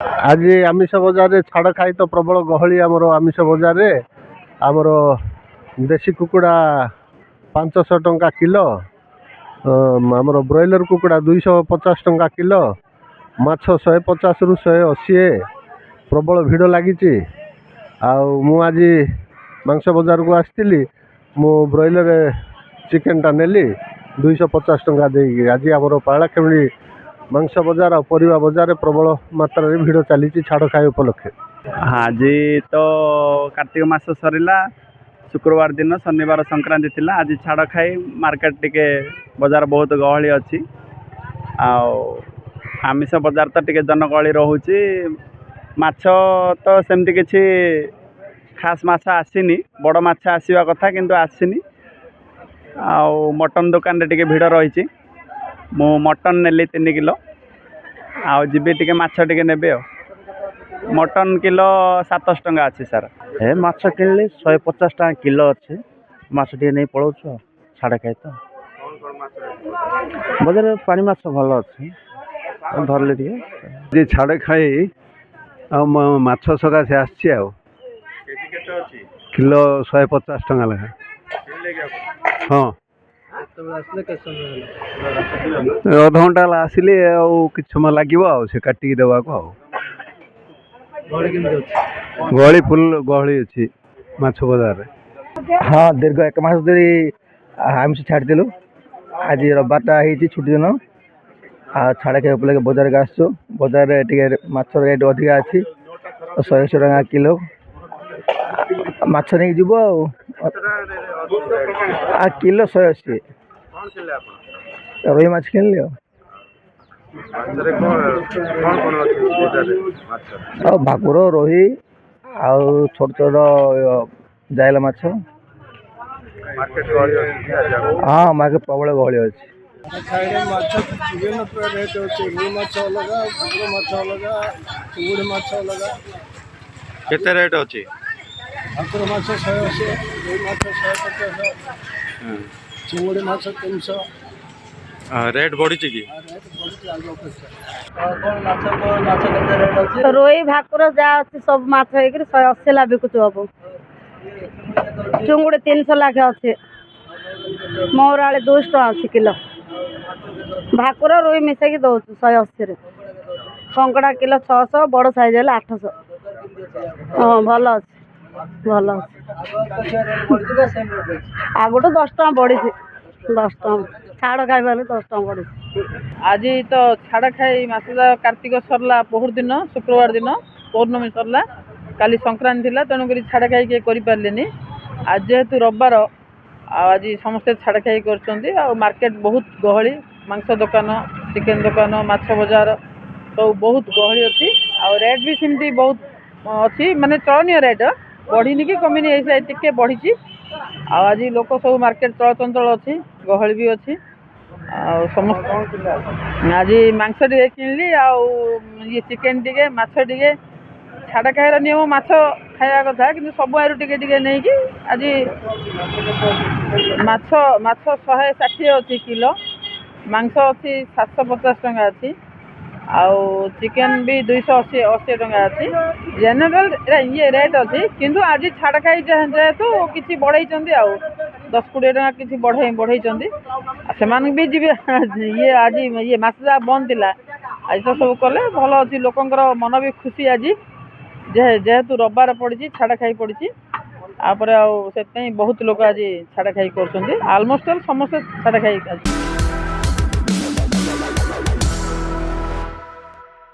आज आमिष बजार रे छाड़ खाई तो प्रबल गहली आमर आमिष बजार रे आमर देशी कुकुड़ा 500 टंका किलो आमर ब्रॉयलर कुकुड़ा 250 टंका किलो माछ 150 रु 180 प्रबल भिड़ लगी मु आज मांस बजार को आसती मु ब्रॉयलर चिकेन टा नेली 250 टंका देगी आज आमर पालाखेमुड़ी मांस बजार और परिवा बजार प्रबल मात्रा भिड़ चली छाड़ खाई उपलक्षे। हाँ जी तो कार्तिक मास सरला शुक्रवार दिन शनिवार संक्रांति थिला आज छाड़ खाई मार्केट टिके बजार बहुत गहली अच्छी आमिष बजार तो टिके जनगहली रोचे माछ तो सेमती किछि खास माछ आसीनी बड़ माछ आसवा कथा किंतु आसीनी मटन दुकान रे टिके भिड़ रही मु मटन नेली 3 किलो आबी टे माछ टे ने मटन किलो 700 टंका अच्छी सार ए माछ किनले 150 टका किलो अच्छे माछ टे नहीं पड़ो छाड़ खाई तो बजार पानी माछ भल अच्छे धरले टे छाड़ खाई माछ सकाशे आसी किलो 150 टंका लेखा हाँ अध घंटा आसिले कि समय लगे काटिकी देवा को गहली फुल गहली अच्छी माछ बजार हाँ दीर्घ 1 मास धरी आमिष छाड़देलु आज रविवार छुट्टी दिन छाड़ खाई उपलक्षे बजार के आसु बजार माछ रेट अधिका अच्छी 100 टका किलो माछ नहीं जीव किलो 180 रोही माछ किनली भाकुर रोही आउ छोट छोट जाइला माछ हाँ मार्केट प्रबल गहली अच्छी रेट अच्छे माछ अलग भाकुर माछ अलग चिंगुड़ी माछ अलग केते रेट अच्छी भाकुर माछ 180 रोही माछ 150 चिंगुड़ी माछ 300 रेट बढ़ी कि रोही भाकुर जहाँ अच्छी सब माछ 180 ला बिकुचु अब चुंगुड़ी 300 लाखे अच्छे मोर आड़े 200 टका अच्छी किलो भाकुर रोही मिसेकी दौर 180 कंकड़ा किलो 600 बड़ साइज है 800 हाँ भल अच्छे भल आगुठ 10 टका बढ़ी 10 टका छाड़ खाई 10 टका बढ़ी आज तो छाड़ खाई मास कार्तिक सरला पोहर दिन शुक्रवार दिन पौर्णमी सरला काली संक्रांति थी तेणुक छाड़ खाई किए करें आज जेहेतु रविवार आज समस्ते छाड़ खाई कर मार्केट बहुत गहली मांस दुकान चिकेन दुकान माछ बजार तो बहुत गहली अच्छी आ रेट भी सेमती बहुत अच्छी माने चलनीय रेट बढ़ी कि कमिनी टे बढ़ी आज लोक सब मार्केट चलचंचल अच्छी गहली भी अच्छी समस्त आज मांस टे किनली ये चिकेन टे माछ टे छाड़ खाइर नियम माछ खाया कथा कि सब आरु टे नहीं कि आज माछ माछ 160 अच्छी किलो मांस अच्छी 750 टंका अच्छी आउ चिकेन भी 280 टंका अच्छी जेनेल ये रेट अच्छी किंतु आज छाड़ खाई जेहेतु किसी बढ़ई 10-20 टका किसी बढ़ई से भी जी ये आज ये मास जहाँ बंद थी आज तो सब कले भल अच्छी लोकंर मन भी खुशी आज जेहेतु रविवार पड़ी छाड़ खाई पड़ी आपर से बहुत लोग आज छाड़ खाई कर ऑलमोस्ट समस्त छाड़ खाई।